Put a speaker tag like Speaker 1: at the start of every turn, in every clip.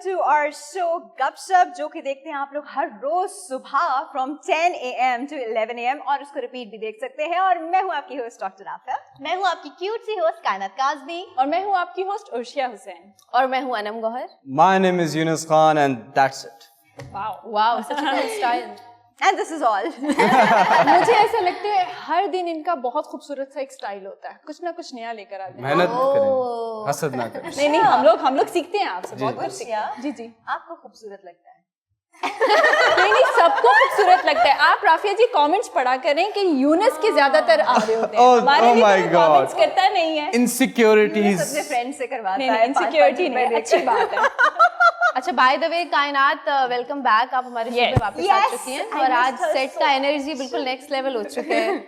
Speaker 1: to our show गपशप, जो कि देखते हैं आप लोग हर रोज सुबह from 10 AM to 11 AM और उसको रिपीट भी देख सकते हैं। और मैं हूँ आपकी होस्ट डॉक्टर आफिया,
Speaker 2: मैं हूँ आपकी क्यूट सी होस्ट कायनात काज़मी,
Speaker 3: और मैं हूँ आपकी होस्ट उर्शिया हुसैन,
Speaker 2: और मैं हूँ Anam Gauhar.
Speaker 4: My name is Yunus Khan and that's it.
Speaker 2: Wow, such a cool style.
Speaker 1: and this is all.
Speaker 3: मुझे ऐसा लगता है हर दिन इनका बहुत खूबसूरत सा एक स्टाइल होता है, कुछ ना कुछ नया लेकर आते हैं।
Speaker 4: मेहनत करें, हसद ना करें।
Speaker 3: नहीं हम लोग सीखते हैं आपसे, बहुत कुछ सीखते हैं। जी
Speaker 1: आपको खूबसूरत लगता है?
Speaker 3: नहीं सबको खूबसूरत लगता है। आप राफिया जी कमेंट्स पढ़ा करें कि यूनुस के ज्यादातर आ रहे होते हैं, हमारे लिए कमेंट्स करता नहीं है।
Speaker 4: इनसिक्योरिटीज
Speaker 1: अपने फ्रेंड से करवाता
Speaker 3: है। इनसिक्योरिटी नहीं, अच्छी बात है।
Speaker 2: अच्छा, बाय द वे कायनात, वेलकम बैक। आप हमारे शो पे वापस आ चुकी हैं और आज सेट का एनर्जी बिल्कुल नेक्स्ट लेवल हो चुका है।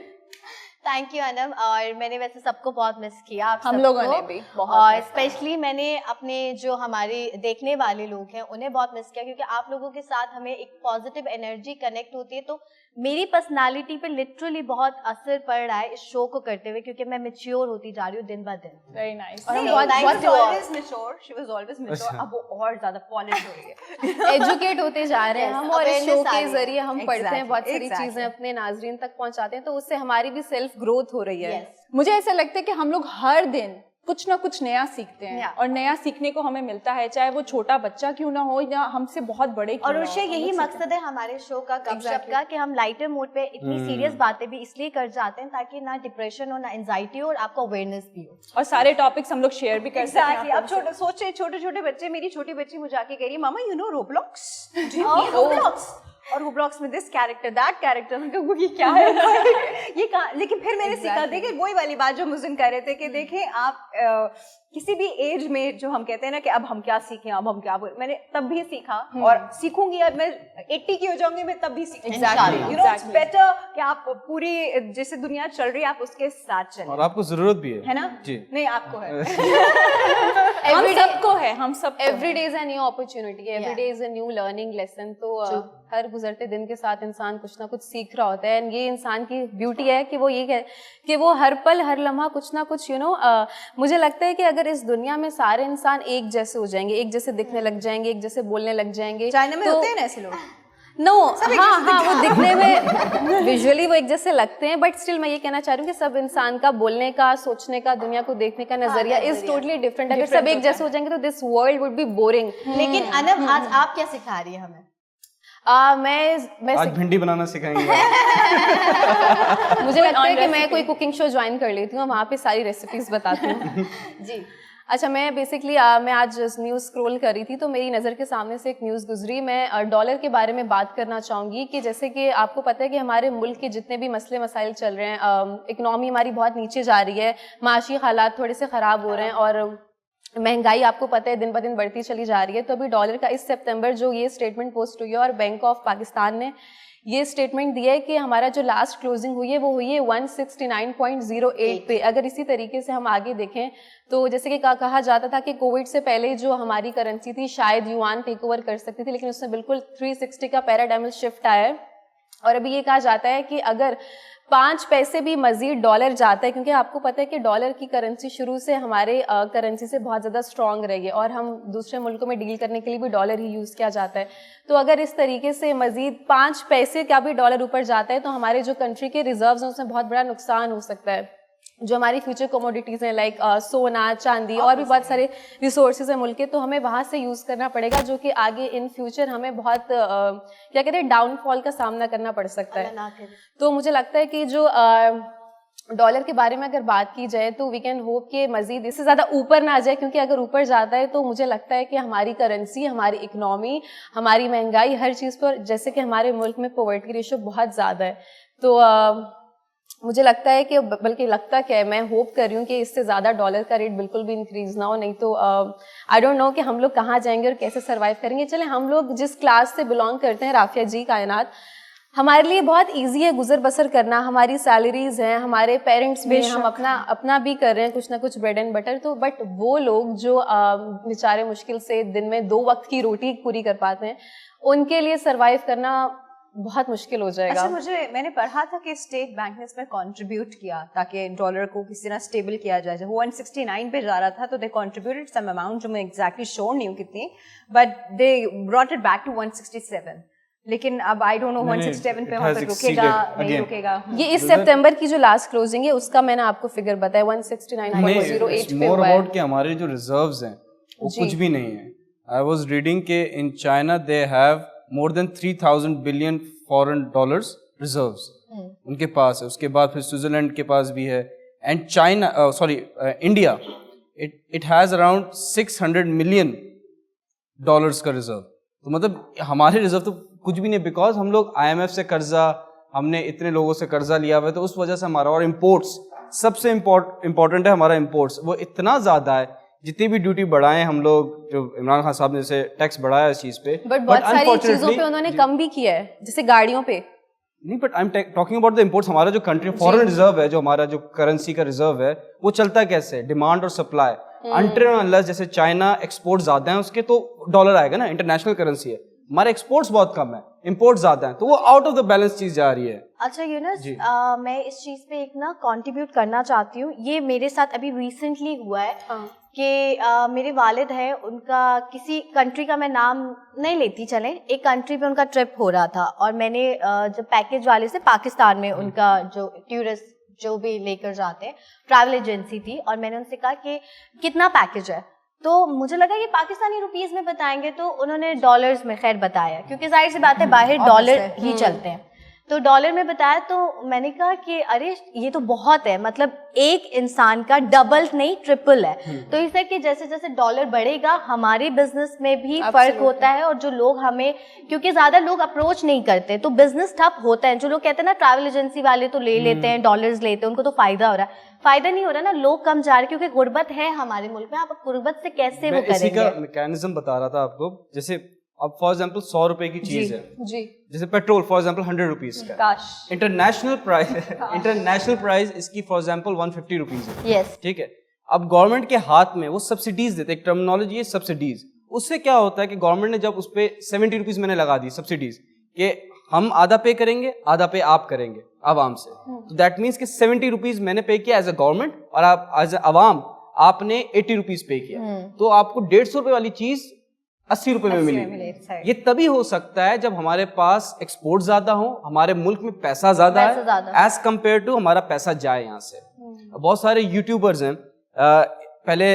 Speaker 2: Thank you Anam. और मैंने वैसे सबको बहुत मिस किया, आप
Speaker 3: हम लोगों ने भी बहुत,
Speaker 2: और स्पेशली मैंने अपने जो हमारे देखने वाले लोग हैं उन्हें बहुत मिस किया, क्योंकि आप लोगों के साथ हमें एक पॉजिटिव एनर्जी कनेक्ट होती है। तो मेरी पर्सनालिटी पे लिटरली बहुत असर पड़ रहा है इस शो को करते हुए, क्योंकि मैं मैच्योर होती जा रही हूँ दिन ब दिन।
Speaker 3: Very nice.
Speaker 1: और हम always mature, she was always mature, अब वो और ज्यादा पॉलिश हो रही है।
Speaker 2: एजुकेट होते जा रहे हैं हम, और इस शो के जरिए हम पढ़ते हैं बहुत सारी चीजें, अपने नाजरीन तक पहुंचाते हैं, तो उससे हमारी भी सेल्फ ग्रोथ हो रही है।
Speaker 3: मुझे ऐसा लगता है कि हम लोग हर दिन कुछ ना कुछ नया सीखते हैं, और नया सीखने को हमें मिलता है, चाहे वो छोटा बच्चा क्यों ना हो या हमसे बहुत बड़े क्यों ना हो।
Speaker 2: और उससे यही मकसद है हमारे शो का गपशप का, कि हम लाइटर मोड पे इतनी सीरियस बातें भी इसलिए कर जाते हैं ताकि ना डिप्रेशन हो, ना एंजाइटी हो, और आपको अवेयरनेस भी हो,
Speaker 3: और सारे टॉपिक्स हम लोग शेयर भी कर सकते हैं।
Speaker 1: अब सोचे छोटे छोटे बच्चे, मेरी छोटी बच्ची मुझे आके कह रही है, मामा यू नो रोब्लॉक्स, रोब्लॉक्स और रोब्लॉक्स में दिस कैरेक्टर दैट कैरेक्टर, मैं कहूँ ये क्या है ये कहा। लेकिन फिर मैंने सीखा, देखे वही वाली बात जो मुझे कह रहे थे कि देखें आप किसी भी एज में जो हम कहते हैं ना कि अब हम क्या सीखें, अब हम क्या, मैंने तब भी सीखा और सीखूंगी। अब मैं 80 की हो जाऊंगी, मैं तब भी सीखूंगी। यू नो इट्स बेटर कि आप पूरी जैसे दुनिया चल रही है आप उसके साथ चलें, और
Speaker 4: आपको जरूरत भी
Speaker 1: है ना जी? नहीं आपको है,
Speaker 3: हम सबको है, हम सब।
Speaker 2: Every day is a new opportunity, every day is a new learning lesson. तो हर गुजरते दिन के साथ इंसान कुछ ना कुछ सीख रहा होता है, एंड ये इंसान की ब्यूटी है कि वो ये है कि वो हर पल हर लम्हा कुछ ना कुछ मुझे लगता है कि अगर इस दुनिया में सारे इंसान एक जैसे हो जाएंगे, एक जैसे दिखने लग जाएंगे, एक जैसे बोलने लग जाएंगे,
Speaker 1: चाइना में होते हैं ना ऐसे लोग।
Speaker 2: नो हाँ वो दिखने में विजुअली वो एक जैसे लगते हैं, बट स्टिल मैं ये कहना चाह रही हूँ कि सब इंसान का बोलने का, सोचने का, दुनिया को देखने का नजरिया इज टोटली डिफरेंट। अगर सब एक जैसे हो जाएंगे तो this world would be boring.
Speaker 1: लेकिन अनम आज आप क्या सिखा रही है हमें?
Speaker 4: मैं आज भिंडी बनाना सिखाएंगे।
Speaker 2: मुझे लगता है कि मैं कोई कुकिंग शो ज्वाइन कर लेती हूँ, वहाँ पे सारी रेसिपीज बताती हूँ। जी अच्छा, मैं बेसिकली मैं आज न्यूज़ स्क्रॉल कर रही थी तो मेरी नज़र के सामने से एक न्यूज़ गुजरी। मैं डॉलर के बारे में बात करना चाहूँगी कि जैसे कि आपको पता है कि हमारे मुल्क के जितने भी मसले मसाइल चल रहे हैं, इकनॉमी हमारी बहुत नीचे जा रही है, माशी हालात थोड़े से ख़राब हो रहे हैं, और महंगाई आपको पता है दिन ब दिन बढ़ती चली जा रही है। तो अभी डॉलर का इस सितंबर जो ये स्टेटमेंट पोस्ट हुई है, और बैंक ऑफ पाकिस्तान ने ये स्टेटमेंट दिया है कि हमारा जो लास्ट क्लोजिंग हुई है वो हुई है 169.08 पे। अगर इसी तरीके से हम आगे देखें तो जैसे कि कहा जाता था कि कोविड से पहले जो हमारी करेंसी थी शायद युआन टेक ओवर कर सकती थी, लेकिन उसमें बिल्कुल 360 का पैराडाइमल शिफ्ट आया है। और अभी ये कहा जाता है कि अगर 5 पैसे भी मजीद डॉलर जाता है, क्योंकि आपको पता है कि डॉलर की करेंसी शुरू से हमारे करेंसी से बहुत ज़्यादा स्ट्रॉन्ग रही है, और हम दूसरे मुल्कों में डील करने के लिए भी डॉलर ही यूज़ किया जाता है। तो अगर इस तरीके से मजीद 5 पैसे का भी डॉलर ऊपर जाता है तो हमारे जो कंट्री के रिजर्व्स हैं उसमें बहुत बड़ा नुकसान हो सकता है। जो हमारी फ्यूचर कमोडिटीज़ हैं लाइक सोना, चांदी और भी बहुत सारे रिसोर्सेज हैं मुल्क के, तो हमें वहाँ से यूज़ करना पड़ेगा, जो कि आगे इन फ्यूचर हमें बहुत क्या कहते हैं डाउनफॉल का सामना करना पड़ सकता है। तो मुझे लगता है कि जो डॉलर के बारे में अगर बात की जाए तो वी कैन होप कि मजीद इससे ज़्यादा ऊपर ना आ जाए, क्योंकि अगर ऊपर जाता है तो मुझे लगता है कि हमारी करेंसी, हमारी इकनॉमी, हमारी महंगाई, हर चीज़ पर, जैसे कि हमारे मुल्क में पॉवर्टी रेशो बहुत ज़्यादा है, तो मुझे लगता है कि बल्कि लगता क्या है, मैं होप कर रही हूँ कि इससे ज़्यादा डॉलर का रेट बिल्कुल भी इंक्रीज ना हो, नहीं तो आई डोंट नो कि हम लोग कहाँ जाएंगे और कैसे सर्वाइव करेंगे। चले, हम लोग जिस क्लास से बिलोंग करते हैं, राफिया जी, कायनात, हमारे लिए बहुत इजी है गुजर बसर करना, हमारी सैलरीज हैं, हमारे पेरेंट्स भी, हम अपना भी कर रहे हैं कुछ ना कुछ ब्रेड एंड बटर। तो बट वो लोग जो बेचारे मुश्किल से दिन में 2 वक्त की रोटी पूरी कर पाते हैं, उनके लिए सर्वाइव करना बहुत मुश्किल हो जाएगा.
Speaker 1: अच्छा, मैंने पढ़ा था कि स्टेट बैंक ने इसमें कंट्रीब्यूट किया ताकि डॉलर को किसी तरह स्टेबल किया जाए. जब 169 पे जा रहा था तो दे कंट्रीब्यूटेड सम अमाउंट, जो मैं एग्जैक्टली श्योर नहीं हूँ कितनी, but they brought it back to 167. लेकिन अब आई डोंट नो 167 पे वहाँ पे रुकेगा नहीं रुकेगा.
Speaker 2: ये इस सितंबर की जो लास्ट क्लोजिंग है उसका मैंने आपको फिगर बताया 169.08 पे हुआ है.
Speaker 4: कि हमारे जो रिजर्व्स हैं वो कुछ भी नहीं है. आई वाज रीडिंग के in China they have more than 3000 billion foreign dollars reserves उनके पास है. उसके बाद फिर स्विट्जरलैंड के पास भी है. And China India it has around 600 million dollars का रिजर्व. तो मतलब हमारे रिजर्व तो कुछ भी नहीं, बिकॉज हम लोग IMF से कर्जा, हमने इतने लोगों से कर्जा लिया हुआ है, तो उस वजह से हमारा, और इम्पोर्ट्स सबसे इम्पोर्टेंट है हमारा इम्पोर्ट्स, वो इतना ज़्यादा है. जितनी भी ड्यूटी बढ़ाएं हम लोग, जो इमरान खान साहब ने जैसे टैक्स बढ़ाया इस चीज़ पे,
Speaker 2: बट बहुत सारी चीज़ों पे उन्होंने कम भी किया है, जैसे गाड़ियों पे
Speaker 4: नहीं. But I am talking about the imports. हमारा जो कंट्री फॉरेन रिजर्व है, जो हमारा जो करेंसी का रिजर्व है, वो चलता कैसे है? डिमांड और सप्लाई. अनटिल अनलेस जैसे चाइना एक्सपोर्ट ज्यादा है उसके, तो डॉलर आएगा ना, इंटरनेशनल करेंसी है. हमारे एक्सपोर्ट्स बहुत कम है, इंपोर्ट ज्यादा है, तो वो आउट ऑफ द बैलेंस चीज जा रही है.
Speaker 5: अच्छा यूनुस, मैं इस चीज पे एक ना कंट्रीब्यूट करना चाहती हूँ. ये मेरे साथ अभी रिसेंटली हुआ है कि मेरे वालिद हैं, उनका किसी कंट्री का मैं नाम नहीं लेती, चले, एक कंट्री पे उनका ट्रिप हो रहा था, और मैंने जब पैकेज वाले से पाकिस्तान में उनका जो टूरिस्ट जो भी लेकर जाते हैं, ट्रैवल एजेंसी थी, और मैंने उनसे कहा कि कितना पैकेज है. तो मुझे लगा कि पाकिस्तानी रुपीस में बताएंगे, तो उन्होंने डॉलर्स में खैर बताया, क्योंकि जाहिर सी बात है बाहर डॉलर ही चलते हैं, तो डॉलर में बताया. तो मैंने कहा कि अरे ये तो बहुत है, मतलब एक इंसान का डबल नहीं ट्रिपल है. तो इससे कि जैसे जैसे डॉलर बढ़ेगा हमारे बिजनेस में भी फर्क होता है, और जो लोग हमें, क्योंकि ज्यादा लोग अप्रोच नहीं करते तो बिजनेस ठप होता है. जो लोग कहते हैं ना ट्रैवल एजेंसी वाले तो ले लेते हैं, डॉलर्स लेते हैं, उनको तो फायदा हो रहा है. फायदा नहीं हो रहा ना, लोग कम जा रहे, क्योंकि गुर्बत है हमारे मुल्क में. आप गुर्बत से कैसे वो करेंगे?
Speaker 4: इसी का मैकेनिज्म बता रहा था आपको. जैसे अब फॉर एग्जाम्पल 100 रुपए की चीज है
Speaker 2: जी,
Speaker 4: जैसे पेट्रोल फॉर एग्जाम्पल 100 रुपीज का. इंटरनेशनल प्राइस इसकी फॉर एग्जाम्पल 150 रुपीज है.
Speaker 5: यस,
Speaker 4: ठीक है. अब गवर्नमेंट के हाथ में वो सब्सिडीज देते, एक टर्मिनोलॉजी है सब्सिडीज. उससे क्या होता है कि गवर्नमेंट ने जब उस पे 70 रुपीज मैंने लगा दी सब्सिडीज, कि हम आधा पे करेंगे, आधा पे आप करेंगे आवाम से, तो दैट मीन्स कि 70 रुपीज मैंने पे किया एज अ गवर्नमेंट, और आप एज अ आवाम आपने 80 रुपीज पे किया. तो आपको 150 रुपए वाली चीज 80 रुपए में मिली. ये तभी हो सकता है जब हमारे पास एक्सपोर्ट ज्यादा हो, हमारे मुल्क में पैसा ज्यादा है एज कम्पेयर टू हमारा पैसा जाए यहाँ से. बहुत सारे यूट्यूबर्स हैं, पहले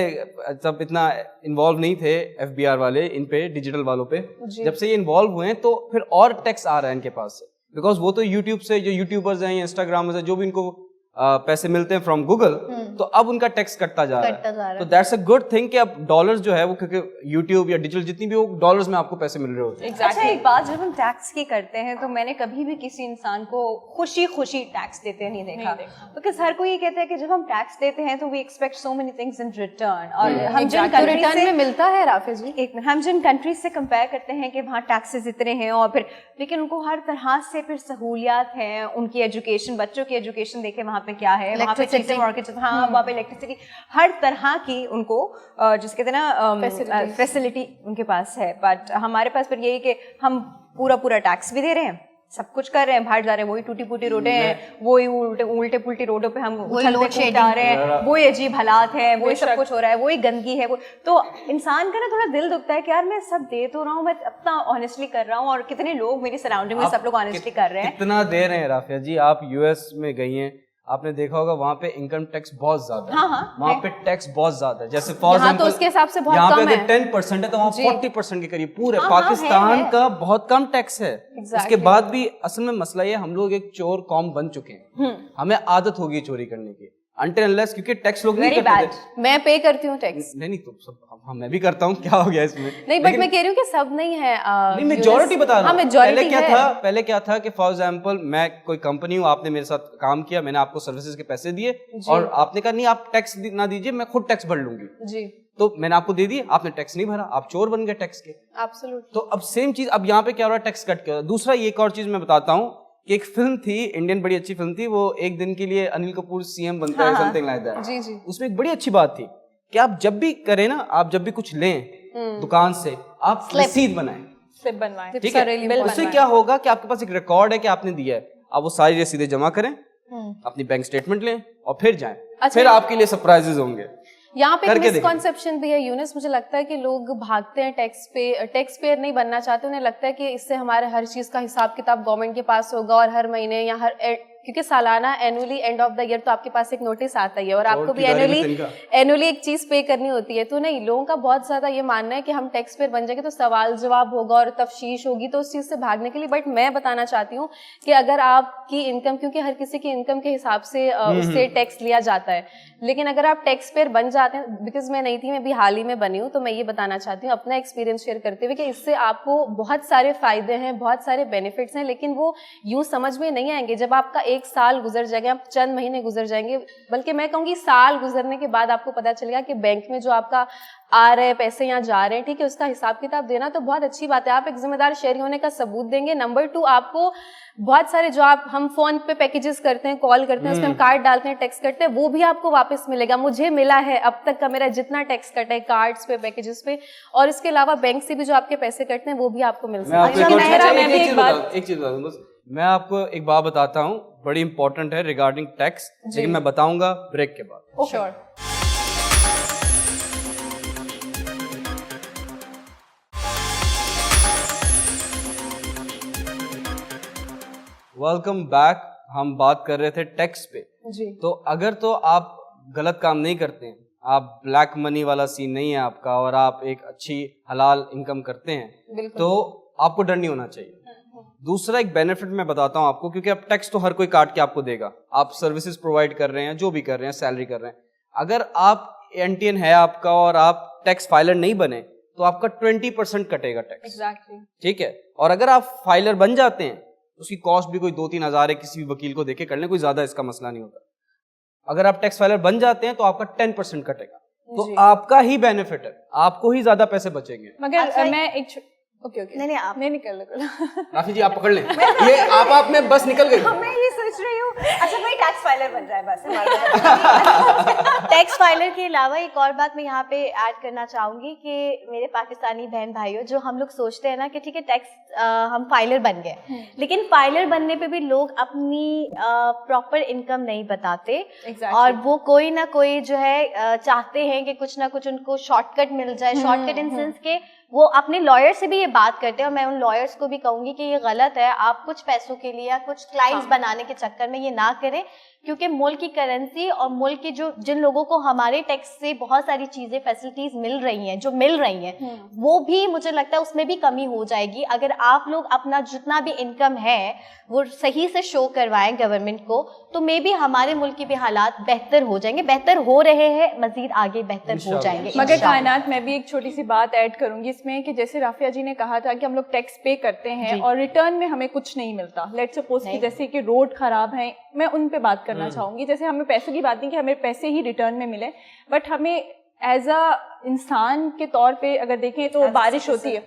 Speaker 4: जब इतना इन्वॉल्व नहीं थे FBR वाले इन पे, डिजिटल वालों पे, जब से ये इन्वॉल्व हुए हैं तो फिर और टैक्स आ रहा है इनके पास से, बिकॉज वो तो यूट्यूब से, जो यूट्यूबर्स हैं या इंस्टाग्राम से जो भी इनको पैसे मिलते हैं फ्रॉम गूगल, तो अब उनका टैक्स कटता जा रहा है. तो दैट्स अ गुड थिंग कि अब डॉलर्स जो है वो, क्योंकि यूट्यूब या डिजिटल जितनी भी, वो डॉलर्स में आपको पैसे मिल रहे होते हैं.
Speaker 1: अच्छा, एक बात, जब हम टैक्स की करते हैं तो मैंने कभी भी किसी इंसान को खुशी खुशी टैक्स देते नहीं देखा. बिकॉज हर कोई ये कहता है कि जब हम टैक्स देते हैं तो we expect so many things in return, और हम जिन
Speaker 2: रिटर्न में मिलता है राफे जी,
Speaker 1: एक मिनट, हम जिन कंट्रीज से कंपेयर करते हैं कि वहाँ टैक्सेस इतने हैं, और फिर लेकिन उनको हर तरह से फिर सहूलियात हैं, उनकी एजुकेशन, बच्चों की एजुकेशन देखे वहाँ पे क्या है, वहाँ पे चीजें मार्केट, हाँ वहाँ पे इलेक्ट्रिसिटी, हर तरह की उनको जिस कहते हैं ना फैसिलिटी उनके पास है. बट हमारे पास फिर यही कि हम पूरा टैक्स भी दे रहे हैं, सब कुछ कर रहे हैं, बाहर जा रहे हैं, वही टूटी फूटी रोडें हैं, वही उल्टे पुल्टी रोडों पे हम उछलते जा रहे हैं, वही अजीब हालात हैं, वही सब कुछ हो रहा है, वही गंदगी है. वो तो इंसान का ना थोड़ा दिल दुखता है कि यार मैं सब दे तो रहा हूँ, मैं अपना ऑनेस्टली कर रहा हूँ, और कितने लोग मेरी सराउंडिंग में सब लोग ऑनेस्टली कर रहे हैं.
Speaker 4: कितना दे रहे हैं राफिया जी? आप US में गई हैं, आपने देखा होगा वहाँ पे इनकम टैक्स बहुत ज्यादा है. वहाँ पे टैक्स बहुत ज्यादा है. जैसे फॉर एग्जांपल,
Speaker 2: तो उसके हिसाब से बहुत
Speaker 4: यहाँ
Speaker 2: कम
Speaker 4: पे
Speaker 2: है.
Speaker 4: 10% है तो वहाँ 40% के करीब पूरे पाकिस्तान का बहुत कम टैक्स है. उसके बाद भी असल में मसला ये, हम लोग एक चोर कौम बन चुके हैं, हमें आदत होगी चोरी करने की. अनटिल अनलेस, क्योंकि टैक्स लोग नहीं करते.
Speaker 2: मैं पे करती हूँ टैक्स.
Speaker 4: नहीं तो सब, मैं भी करता हूँ, क्या हो गया इसमें?
Speaker 2: नहीं, बट मैं कह रही हूँ कि सब नहीं है.
Speaker 4: नहीं, मेजॉरिटी बता रहा हूँ. पहले क्या था कि फॉर एग्जांपल मैं कोई कंपनी हूँ, आपने मेरे साथ काम किया, मैंने आपको सर्विसेज के पैसे दिए, और आपने कहा नहीं आप टैक्स ना दीजिए, मैं खुद टैक्स भर लूंगी
Speaker 2: जी,
Speaker 4: तो मैंने आपको दे दिए, आपने टैक्स नहीं भरा, आप चोर बन गए टैक्स के.
Speaker 2: एब्सोल्युटली.
Speaker 4: तो अब सेम चीज अब यहाँ पे क्या हो रहा है, टैक्स कट के. दूसरा एक और चीज मैं बताता हूँ कि एक फिल्म थी इंडियन, बड़ी अच्छी फिल्म थी, वो एक दिन के लिए अनिल कपूर CM बनता है, समथिंग लाइक दैट.
Speaker 2: जी जी.
Speaker 4: उसमें एक बड़ी अच्छी बात थी कि आप जब भी करें ना, आप जब भी कुछ लें दुकान से, आप रसीद बनाएं,
Speaker 3: स्लिप बनवाएं।
Speaker 4: ठीक है, उससे क्या होगा कि आपके पास एक रिकॉर्ड है कि आपने दिया है, आप वो सारी रसीदें जमा करें, अपनी बैंक स्टेटमेंट लें और फिर जाएं। फिर आपके लिए सरप्राइजेस होंगे।
Speaker 2: यहाँ पे एक मिसकॉन्सेप्शन भी है यूनिस, मुझे लगता है कि लोग भागते हैं टैक्स पेयर नहीं बनना चाहते, उन्हें लगता है कि इससे हमारे हर चीज का हिसाब किताब गवर्नमेंट के पास होगा और हर महीने या क्योंकि सालाना annually end of the year तो आपके पास एक नोटिस आता ही है और आपको भी एनुअली एक चीज पे करनी होती है। तो नहीं, लोगों का बहुत ज्यादा ये मानना है कि हम टैक्स पेयर बन जाएंगे तो सवाल जवाब होगा और तफ्शीश होगी, तो उस चीज से भागने के लिए। बट मैं बताना चाहती हूँ कि अगर आपकी इनकम, क्योंकि हर किसी की इनकम के हिसाब से उससे टैक्स लिया जाता है, लेकिन अगर आप टैक्स पेयर बन जाते हैं, बिकॉज मैं नहीं थी, मैं भी हाल ही में बनी हूँ, तो मैं ये बताना चाहती हूँ अपना एक्सपीरियंस शेयर करते हुए कि इससे आपको बहुत सारे फायदे हैं, बहुत सारे बेनिफिट्स हैं, लेकिन वो यूं समझ में नहीं आएंगे जब आपका एक साल गुजर जाएगा, चंद महीने गुजर जाएंगे, बल्कि मैं कहूँगी साल गुजरने के बाद आपको पता चलेगा कि बैंक में जो आपका आ रहे पैसे यहाँ जा रहे हैं, ठीक है, उसका हिसाब किताब देना तो बहुत अच्छी बात है, आप एक जिम्मेदार शहरी होने का सबूत देंगे। नंबर 2, आपको बहुत सारे जो हम फोन पे पैकेजेस करते हैं, कॉल करते हैं, उसमें हम कार्ड डालते हैं, टैक्स करते हैं, वो भी आपको वापस मिलेगा। मुझे मिला है अब तक का मेरा जितना टैक्स कटा है कार्ड्स पे, पैकेजेस पे, और इसके अलावा बैंक से भी जो आपके पैसे कटते हैं वो भी आपको मिल सकता है।
Speaker 4: एक चीज बता दूं बस, मैं आपको एक बात बताता हूँ, बड़ी इंपॉर्टेंट है रिगार्डिंग टैक्स, लेकिन मैं बताऊंगा ब्रेक के बाद।
Speaker 3: श्योर।
Speaker 4: Welcome back. हम बात कर रहे थे टैक्स पे
Speaker 2: जी।
Speaker 4: तो अगर तो आप गलत काम नहीं करते हैं, आप ब्लैक मनी वाला सीन नहीं है आपका, और आप एक अच्छी हलाल इनकम करते हैं, तो आपको डर नहीं होना चाहिए। दूसरा एक बेनिफिट मैं बताता हूँ आपको, क्योंकि अब टैक्स तो हर कोई काट के आपको देगा, आप सर्विसेज प्रोवाइड कर रहे हैं, जो भी कर रहे हैं, सैलरी कर रहे हैं। अगर आप एनटीएन है आपका और आप टैक्स फाइलर नहीं बने तो आपका 20% कटेगा टैक्स।
Speaker 3: एग्जैक्टली।
Speaker 4: ठीक है, और अगर आप फाइलर बन जाते हैं उसकी कॉस्ट भी कोई 2-3 हज़ार है, किसी भी वकील को देके कर लें, कोई ज्यादा इसका मसला नहीं होता। अगर आप टैक्स फाइलर बन जाते हैं तो आपका 10% कटेगा, तो आपका ही बेनिफिट है, आपको ही ज्यादा पैसे बचेंगे।
Speaker 3: मगर मैं एक ओके
Speaker 5: नहीं आप
Speaker 3: नहीं निकल
Speaker 4: राफी जी आप पकड़ लें, ये आप में बस निकल गई।
Speaker 1: मैं ये सोच रही हूँ, अच्छा भाई टैक्स फाइलर बन जाए बस हमारा।
Speaker 5: टैक्स फाइलर के अलावा एक और बात मैं यहाँ पे ऐड करना चाहूंगी कि मेरे पाकिस्तानी बहन भाइयों, जो हम लोग सोचते हैं ना कि ठीक है टैक्स हम फाइलर बन गए, लेकिन फाइलर बनने पे भी लोग अपनी प्रॉपर इनकम नहीं बताते। और वो कोई ना कोई जो है चाहते हैं कि कुछ ना कुछ उनको शॉर्टकट मिल जाए। शॉर्टकट इन सेंस के वो अपने लॉयर से भी ये बात करते हैं, और मैं उन लॉयर्स को भी कहूंगी कि ये गलत है। आप कुछ पैसों के लिए या कुछ क्लाइंट्स बनाने के चक्कर में ये ना करें, क्योंकि मुल्क की करेंसी और मुल्क की जिन लोगों को हमारे टैक्स से बहुत सारी चीजें फैसिलिटीज मिल रही हैं, जो मिल रही हैं, वो भी मुझे लगता है उसमें भी कमी हो जाएगी अगर आप लोग अपना जितना भी इनकम है वो सही से शो करवाएं गवर्नमेंट को, तो मे भी हमारे मुल्क के भी हालात बेहतर हो जाएंगे, बेहतर हो रहे हैं, मजीद आगे बेहतर हो जाएंगे।
Speaker 3: मगर कायनात, मैं भी एक छोटी सी बात ऐड करूंगी इसमें कि जैसे राफिया जी ने कहा था कि हम लोग टैक्स पे करते हैं और रिटर्न में हमें कुछ नहीं मिलता। लेट्स सपोज कि जैसे कि रोड खराब है, मैं उन पे बात करना चाहूंगी। जैसे हमें पैसों की बात नहीं कि हमें पैसे ही रिटर्न में मिले, बट हमें एज अ इंसान के तौर पे अगर देखें तो बारिश होती है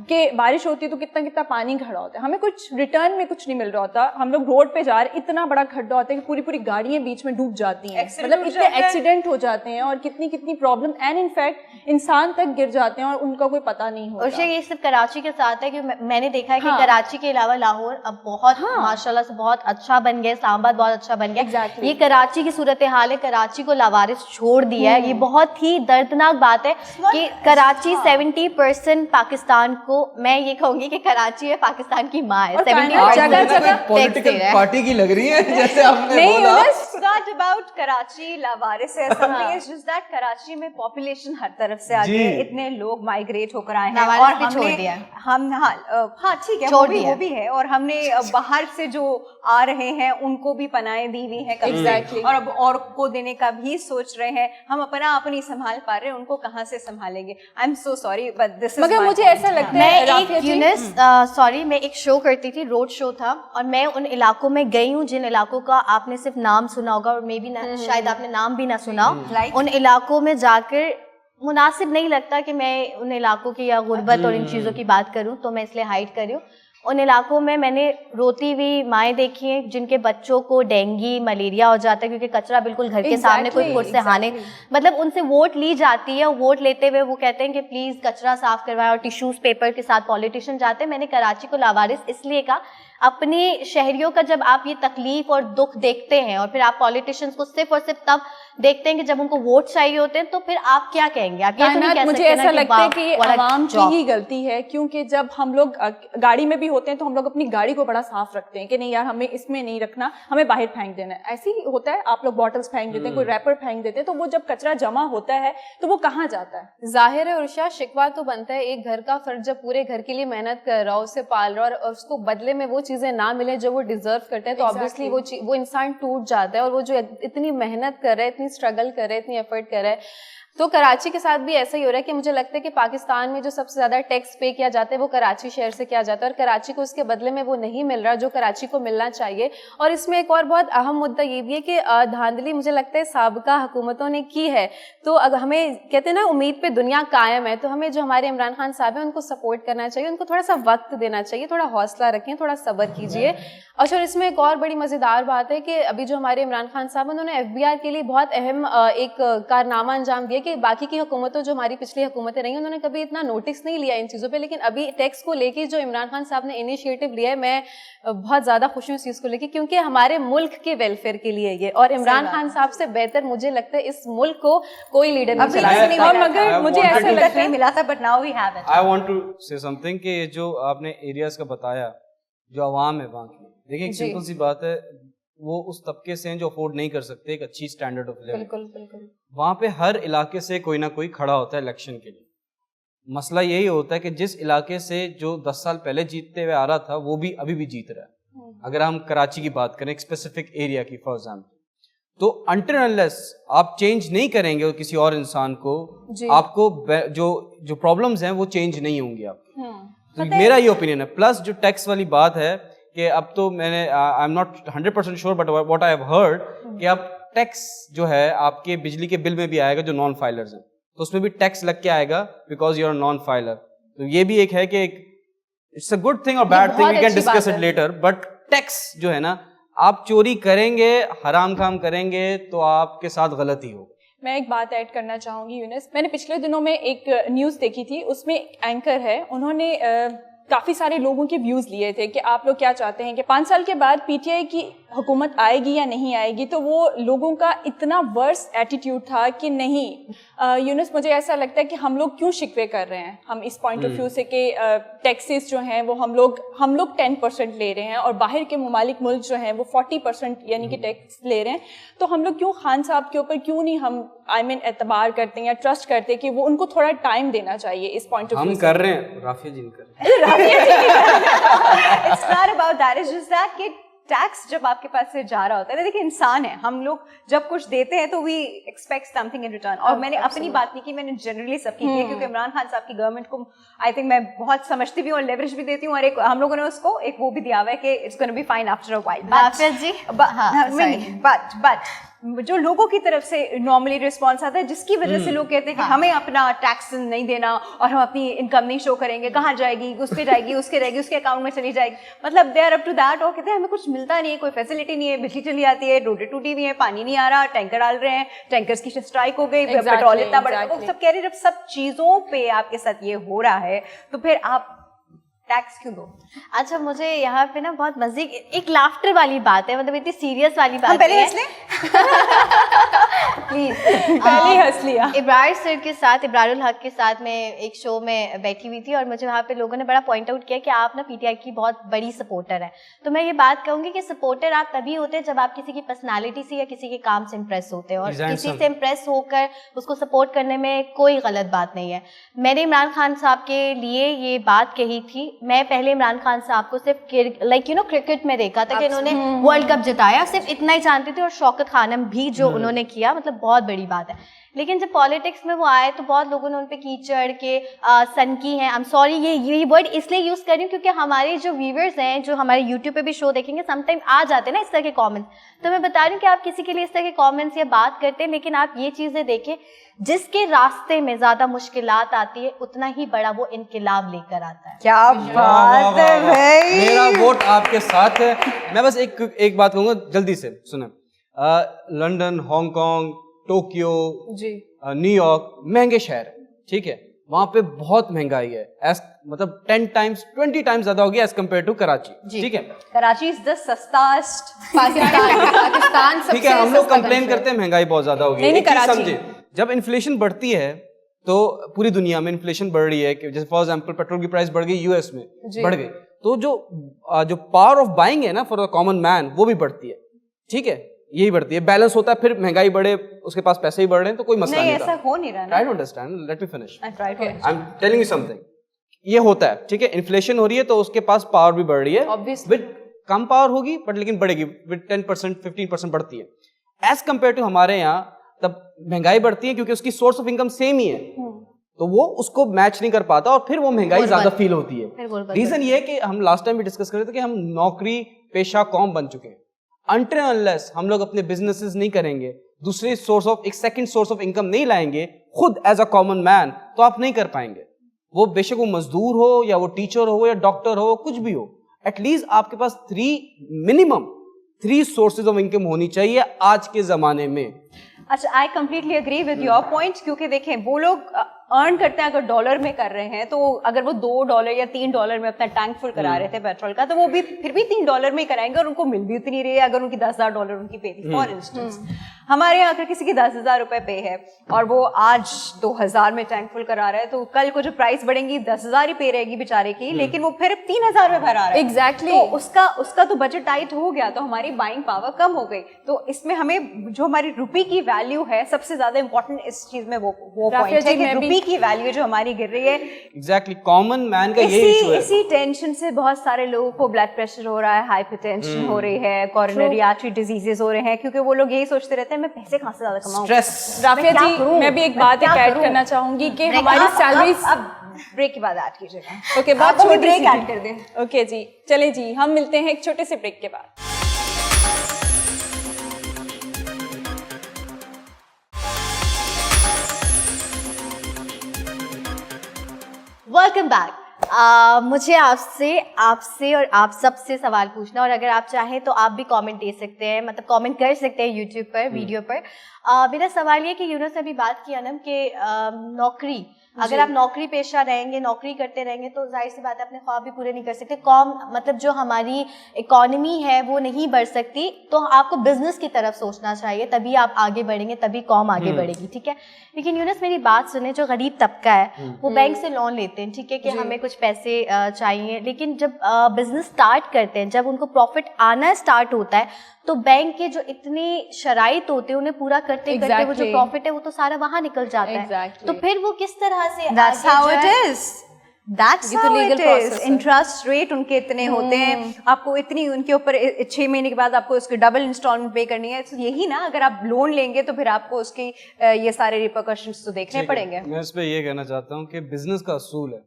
Speaker 3: कि बारिश होती है तो कितना कितना पानी खड़ा होता है, हमें कुछ रिटर्न में कुछ नहीं मिल रहा होता। हम लोग रोड पे जा रहे, इतना बड़ा खड्डा होता है कि पूरी पूरी गाड़ियां बीच में डूब जाती हैं, मतलब इतने एक्सीडेंट हो जाते हैं और कितनी कितनी प्रॉब्लम एंड इनफैक्ट इंसान तक गिर जाते हैं और उनका कोई पता नहीं होता।
Speaker 5: और ये सिर्फ कराची के साथ है कि मैंने देखा है कि कराची के अलावा लाहौर अब बहुत माशाल्लाह से बहुत अच्छा बन गया, इस्लामाबाद बहुत अच्छा बन गया। ये कराची की सूरत हाल है, कराची को लावारिस छोड़ दिया है। ये बहुत ही दर्दनाक बात है कि कराची 70% पाकिस्तान को, मैं ये कहूंगी कि कराची है पाकिस्तान की माँ है। 70%
Speaker 4: पॉलिटिकल पार्टी की लग रही है जैसे आपने बोला।
Speaker 1: It's not about कराची लावारिस है, something is just that Karachi में पॉपुलेशन हर तरफ से आ गई है, इतने लोग माइग्रेट होकर आए हैं और हमने
Speaker 5: छोड़ दिया।
Speaker 1: ठीक है, वो भी है, और हमने बाहर से जो आ रहे हैं उनको भी पनाहें दी हुई है और अब और को देने का भी सोच रहे हैं। हम अपना आप नहीं संभाल पा रहे, उनको कहाँ से संभालेंगे। I am so sorry but this is,
Speaker 3: मगर मुझे ऐसा लगता है
Speaker 5: मैं एक शो करती थी, रोड शो था, और मैं उन इलाकों में गई हूँ जिन इलाकों का आपने सिर्फ नाम सुना होगा और मे भी शायद आपने नाम भी ना सुना हो। उन इलाकों में जाकर मुनासिब नहीं लगता कि मैं उन इलाकों की या गुर्बत और इन चीज़ों की बात करूं, तो मैं इसलिए हाइड कर रही हूँ। उन इलाकों में मैंने रोती हुई माएँ देखी हैं जिनके बच्चों को डेंगू मलेरिया हो जाता है क्योंकि कचरा बिल्कुल घर के सामने कोई पुरसहाने, मतलब उनसे वोट ली जाती है, वोट लेते हुए वो कहते हैं कि प्लीज़ कचरा साफ करवाएं और टिश्यूज़ पेपर के साथ पॉलिटिशियन जाते हैं। मैंने कराची को लावारिस इसलिए कहा, अपने शहरियों का जब आप ये तकलीफ और दुख देखते हैं और फिर आप पॉलिटिशियंस को सिर्फ और सिर्फ तब देखते हैं कि जब उनको वोट चाहिए होते हैं, तो फिर आप क्या कहेंगे? आप ये तो नहीं कह
Speaker 3: मुझे
Speaker 5: सकते
Speaker 3: ऐसा
Speaker 5: ना
Speaker 3: लगता है कि ये
Speaker 5: what a
Speaker 3: आवाम की
Speaker 5: job।
Speaker 3: ही गलती है, क्योंकि जब हम लोग गाड़ी में भी होते हैं तो हम लोग अपनी गाड़ी को बड़ा साफ रखते हैं कि नहीं यार हमें इसमें नहीं रखना, हमें बाहर फेंक देना है। ऐसे ही होता है, आप लोग बॉटल्स फेंक देते हैं, कोई रैपर फेंक देते हैं, तो वो जब कचरा जमा होता है तो वो कहाँ जाता है?
Speaker 2: जाहिर है उर्षा, शिकवा तो बनता है एक घर का फर्ज जब पूरे घर के लिए मेहनत कर रहा हो, उसे पाल रहा हो और उसको बदले में वो चीजें ना मिले जो वो डिजर्व करते हैं, तो ऑब्वियसली वो इंसान टूट जाता है। और वो जो इतनी मेहनत कर रहा है, इतनी स्ट्रगल कर रहा है, इतनी एफर्ट कर रहा है, तो कराची के साथ भी ऐसा ही हो रहा है कि मुझे लगता है कि पाकिस्तान में जो सबसे ज्यादा टैक्स पे किया जाता है वो कराची शहर से किया जाता है और कराची को उसके बदले में वो नहीं मिल रहा जो कराची को मिलना चाहिए। और इसमें एक और बहुत अहम मुद्दा ये भी है कि धांधली मुझे लगता है साबिका हुकूमतों ने की है। तो अगर हमें कहते हैं ना उम्मीद पे दुनिया कायम है, तो हमें जो हमारे इमरान खान साहब हैं उनको सपोर्ट करना चाहिए, उनको थोड़ा सा वक्त देना चाहिए, थोड़ा हौसला रखें, थोड़ा सब्र कीजिए। और इसमें एक और बड़ी मजेदार बात है कि अभी जो हमारे इमरान खान साहब उन्होंने FBI के लिए बहुत अहम एक कारनामा अंजाम दिया कि बाकी की हुकूमतों जो हमारी पिछली हुकूमतें रही उन्होंने कभी इतना नोटिस नहीं लिया इन चीज़ों पे, लेकिन अभी टैक्स को लेके जो इमरान खान साहब ने इनिशिएटिव लिया है, मैं बहुत ज़्यादा खुश हूँ इस चीज़ को लेके, क्योंकि हमारे मुल्क के वेलफेयर के लिए ये, और इमरान खान साहब से बेहतर मुझे लगता है इस मुल्क को कोई लीडर नहीं चला सकता।
Speaker 3: मगर मुझे ऐसा लगता है
Speaker 1: मिला था, but now we have it.
Speaker 4: I want to say something कि जो आपने एरियाज का बताया, जो आवाम है वहाँ की, देखिए एक सिंपल सी बात है, वो उस तबके से हैं जो अफोर्ड नहीं कर सकते एक अच्छी स्टैंडर्ड ऑफ लिविंग।
Speaker 2: बिल्कुल बिल्कुल।
Speaker 4: वहाँ पे हर इलाके से कोई ना कोई खड़ा होता है इलेक्शन के लिए। मसला यही होता है कि जिस इलाके से जो 10 साल पहले जीतते हुए आ रहा था वो भी अभी भी जीत रहा है। अगर हम कराची की बात करें, एक स्पेसिफिक एरिया की फॉर एग्जाम्पल, तो अनटिल अनलेस आप चेंज नहीं करेंगे किसी और इंसान को, आपको जो प्रॉब्लम्स हैं वो चेंज नहीं होंगी आपकी। तो मेरा ये ओपिनियन है। प्लस जो टैक्स वाली बात है कि अब तो मैंने I am not 100% sure but what I have heard कि अब टैक्स जो है आपके बिजली के बिल में भी आएगा जो नॉन फाइलर्स हैं, तो उसमें भी टैक्स लग के आएगा because you are non filer. तो ये भी एक है कि इट्स अ गुड थिंग और bad thing, we can discuss it later, but tax जो है ना, आप चोरी करेंगे, हराम काम करेंगे तो आपके साथ गलती होगी।
Speaker 3: मैं एक बात ऐड करना चाहूँगी यूनिस, मैंने पिछले दिनों में एक न्यूज़ देखी थी, उसमें एंकर है, उन्होंने काफ़ी सारे लोगों के व्यूज़ लिए थे कि आप लोग क्या चाहते हैं कि 5 साल के बाद PTI की हुकूमत आएगी या नहीं आएगी। तो वो लोगों का इतना वर्स एटीट्यूड था कि नहीं यूनिस, मुझे ऐसा लगता है कि हम लोग क्यों शिकवे कर रहे हैं, हम इस पॉइंट ऑफ व्यू से कि टैक्सेस जो हैं वो हम लोग 10% ले रहे हैं और बाहर के मुमालिक मुल्क जो हैं वो 40% यानी कि टैक्स ले रहे हैं। तो हम लोग क्यों खान साहब के ऊपर क्यों नहीं हम एतबार करते हैं या ट्रस्ट करते हैं कि वो उनको थोड़ा टाइम देना चाहिए इस पॉइंट ऑफ व्यू।
Speaker 4: हम कर रहे हैं, राफिया जी कर रहे हैं।
Speaker 1: It's not about that, it's just that कि टैक्स जब आपके पास से जा रहा होता है, देखिए इंसान है, हम लोग जब कुछ देते हैं तो we expect something in return. और मैंने अपनी बात नहीं की, मैंने जनरली सबकी की है, क्योंकि इमरान खान साहब की गवर्नमेंट को आई थिंक मैं बहुत समझती भी हूँ और लेवरेज भी देती हूँ, और एक हम लोगों ने उसको एक वो भी दिया हुआ है कि it's gonna be fine after a while. But जो लोगों की तरफ से नॉर्मली रिस्पॉन्स आता है, जिसकी वजह से लोग कहते हैं कि हमें अपना टैक्स नहीं देना और हम अपनी इनकम नहीं शो करेंगे, कहाँ जाएगी, उस पे जाएगी, उसके रहेगी, उसके अकाउंट में चली जाएगी, मतलब they are up to that. और कहते हैं हमें कुछ मिलता नहीं है, कोई फैसिलिटी नहीं है, बिजली चली आती है, रोडें टूटी हुई है, पानी नहीं आ रहा, टैंकर डाल रहे हैं, टैंकर्स की स्ट्राइक हो गई, पेट्रोल इतना बढ़ा, वो सब कह रहे हैं। जब सब चीजों पे आपके साथ ये हो रहा है तो फिर आप टैक्स क्यों दो?
Speaker 5: अच्छा, मुझे यहाँ पे ना बहुत मजे एक लाफ्टर वाली बात है, मतलब इतनी सीरियस वाली बात
Speaker 1: पहले हंस लें
Speaker 5: प्लीज।
Speaker 3: पहले हंस लिया।
Speaker 5: इब्रार सर के साथ, इब्रारुल हक के साथ मैं एक शो में बैठी हुई थी और मुझे वहाँ पे लोगों ने बड़ा पॉइंट आउट किया कि आप ना PTI की बहुत बड़ी सपोर्टर है। तो मैं ये बात कहूँगी कि सपोर्टर आप तभी होते हैं जब आप किसी की पर्सनालिटी से या किसी के काम से इम्प्रेस होते हैं, और किसी से इम्प्रेस होकर उसको सपोर्ट करने में कोई गलत बात नहीं है। मैंने इमरान खान साहब के लिए ये बात कही थी, मैं पहले इमरान खान साहब को सिर्फ क्रिकेट में देखा था कि इन्होंने वर्ल्ड कप जिताया, सिर्फ इतना ही जानती थी, और शौकत खानम भी जो उन्होंने किया, मतलब बहुत बड़ी बात है। لیکن جب پالیٹکس میں وہ آئے تو بہت لوگوں نے ان پہ کیچڑ کے سنکی ہیں. آئی ایم سوری یہ ورڈ اس لیے یوز کر رہی ہوں کیونکہ ہمارے جو ویورز ہیں جو ہمارے یوٹیوب پہ بھی شو دیکھیں گے سم ٹائم آ جاتے ہیں نا اس طرح کے کامنٹس, تو میں بتا رہی ہوں کہ آپ کسی کے لیے اس طرح کے کامنٹس یا بات کرتے ہیں, لیکن آپ یہ چیزیں دیکھیں جس کے راستے میں زیادہ مشکلات آتی ہے اتنا ہی بڑا وہ انقلاب لے کر آتا ہے.
Speaker 1: کیا بات ہے بھائی,
Speaker 4: میرا ووٹ آپ کے ساتھ ہے. میں بس ایک بات کہوں گا جلدی سے سنیں. London, Hong Kong, Tokyo, new York مہنگے شہر ہے, ٹھیک ہے, وہاں پہ بہت مہنگائی ہے, مطلب 10 times 20 times زیادہ ہوگی ایز کمپیئر ٹو کراچی, ٹھیک ہے.
Speaker 1: کراچی از دا سستاسٹ.
Speaker 2: پاکستان
Speaker 4: ٹھیک ہے, ہم لوگ کمپلین کرتے ہیں مہنگائی بہت زیادہ ہوگی. ایک چیز سمجھے, جب انفلیشن بڑھتی ہے تو پوری دنیا میں انفلیشن بڑھ رہی ہے, کہ جیسے فار ایگزامپل پیٹرول کی پرائس بڑھ گئی یو ایس میں بڑھ گئی, تو جو پاور آف بائنگ ہے نا فار دا کامن مین وہ بھی بڑھتی ہے, ٹھیک ہے, یہی بڑھتی ہے, بیلنس ہوتا ہے, پھر مہنگائی بڑھے اس کے پاس پیسے ہی بڑھ رہے ہیں تو کوئی مسئلہ نہیں.
Speaker 1: ایسا ہو نہیں رہا.
Speaker 4: Try to understand, let me finish, I am telling you something. یہ ہوتا ہے, ٹھیک ہے, انفلیشن ہو رہی ہے تو اس کے پاس پاور بھی بڑھ رہی ہے, ود کم پاور ہوگی بٹ لیکن بڑھے گی, ود 10% 15% بڑھتی ہے. ایز کمپیئر ٹو ہمارے یہاں تب مہنگائی بڑھتی ہے کیونکہ اس کی سورس آف انکم سیم ہی ہے, تو وہ اس کو میچ نہیں کر پاتا اور پھر وہ مہنگائی زیادہ فیل ہوتی ہے. ریزن یہ ہے کہ ہم لاسٹ ٹائم بھی ڈسکس کر رہے تھے کہ ہم نوکری پیشہ قوم بن چکے ہیں. انٹل انلیس ہم لوگ اپنے بزنسز نہیں کریں گے, دوسرے ایک سیکنڈ سورس آف انکم نہیں لائیں گے خود ایز اے کامن مین, تو آپ نہیں کر پائیں گے. وہ بے شک وہ مزدور ہو یا وہ ٹیچر ہو یا ڈاکٹر ہو, کچھ بھی ہو, ایٹ لیسٹ آپ کے پاس منیمم 3 سورسز آف انکم ہونی چاہیے آج کے زمانے میں.
Speaker 1: اچھا, I completely agree with your point, کیونکہ دیکھیں وہ لوگ ارن کرتے ہیں اگر ڈالر میں کر رہے ہیں, تو اگر وہ $2 یا $3 میں اپنا ٹینک فل کرا رہے تھے پیٹرول کا, تو وہ بھی پھر بھی $3 میں کرائیں گے اور ان کو مل بھی اتنی رہی ہے اگر ان کی $10,000 ان کی پے تھی. فار انسٹنس ہمارے یہاں اگر کسی کی $10,000 پے ہے اور وہ آج 2,000 میں ٹینک فل کرا رہا ہے, تو کل کو جو پرائس بڑھیں گی 10,000 ہی پے رہے گی بیچارے کی, لیکن وہ پھر 3,000 میں بھرا رہا ہے.
Speaker 2: ایگزیکٹلی,
Speaker 1: تو اس کا تو بجٹ ٹائٹ ہو گیا, تو ہماری بائنگ پاور کم ہو گئی. تو اس میں ہمیں جو ہماری روپی کی ویلیو ہے سب سے زیادہ امپورٹنٹ اس چیز میں وہ پوائنٹ ہے کہ روپی کی ویلیو جو ہماری گر رہی ہے.
Speaker 4: ایگزیکٹلی, کامن مین کا یہی ایشو ہے.
Speaker 1: اسی ٹینشن سے بہت سارے لوگوں کو بلڈ پریشر ہو رہا ہے, ہائپر ٹینشن ہو رہی ہے, کورونری آرٹری ڈیزیزز ہو رہے ہیں, کیونکہ وہ لوگ یہی سوچتے رہتے ہیں میں پیسے کہاں سے زیادہ کماؤں.
Speaker 3: رافیہ جی, میں بھی ایک بات ایڈ کرنا چاہوں گی کہ ہماری سیلریز
Speaker 1: اب بریک کے بعد ایڈ کیجیے گا.
Speaker 3: اوکے, بات چھوٹی
Speaker 1: بریک ایڈ کر دیں.
Speaker 3: اوکے جی, چلیں جی, ہم ملتے ہیں ایک چھوٹے سے بریک کے بعد.
Speaker 5: Welcome back. مجھے آپ سے اور آپ سب سے سوال پوچھنا, اور اگر آپ چاہیں تو آپ بھی کامنٹ دے سکتے ہیں, مطلب کامنٹ کر سکتے ہیں یوٹیوب پر ویڈیو پر. میرا سوال یہ کہ یونس نے ابھی بات کیا نا کہ نوکری, اگر آپ نوکری پیشہ رہیں گے, نوکری کرتے رہیں گے, تو ظاہر سی بات ہے اپنے خواب بھی پورے نہیں کر سکتے. قوم مطلب جو ہماری اکانومی ہے وہ نہیں بڑھ سکتی, تو آپ کو بزنس کی طرف سوچنا چاہیے, تبھی آپ آگے بڑھیں گے, تبھی قوم آگے بڑھے گی, ٹھیک ہے. لیکن یونس میری بات سنیں, جو غریب طبقہ ہے وہ بینک سے لون لیتے ہیں, ٹھیک ہے, کہ ہمیں کچھ پیسے چاہیے, لیکن جب بزنس اسٹارٹ کرتے ہیں, جب ان کو پروفٹ آنا اسٹارٹ ہوتا ہے, تو بینک کے جو اتنے شرائط ہوتے ہیں انہیں پورا کرتے کرتے وہ جو پروفٹ ہے وہ تو سارا وہاں نکل جاتا ہے. تو پھر وہ کس طرح سے
Speaker 1: That's how it is. That's how it is. Interest rate in کے اتنے ہوتے ہیں, آپ کو اتنی ان کے اوپر 6 مہینے کے بعد آپ کو اس کی ڈبل انسٹالمنٹ پے کرنی ہے. یہی نا, اگر آپ لون لیں گے تو پھر آپ کو اس کی یہ سارے ریپرکشنز تو دیکھنے پڑیں گے.
Speaker 4: میں اس پہ یہ کہنا چاہتا ہوں کہ بزنس کا اصول ہے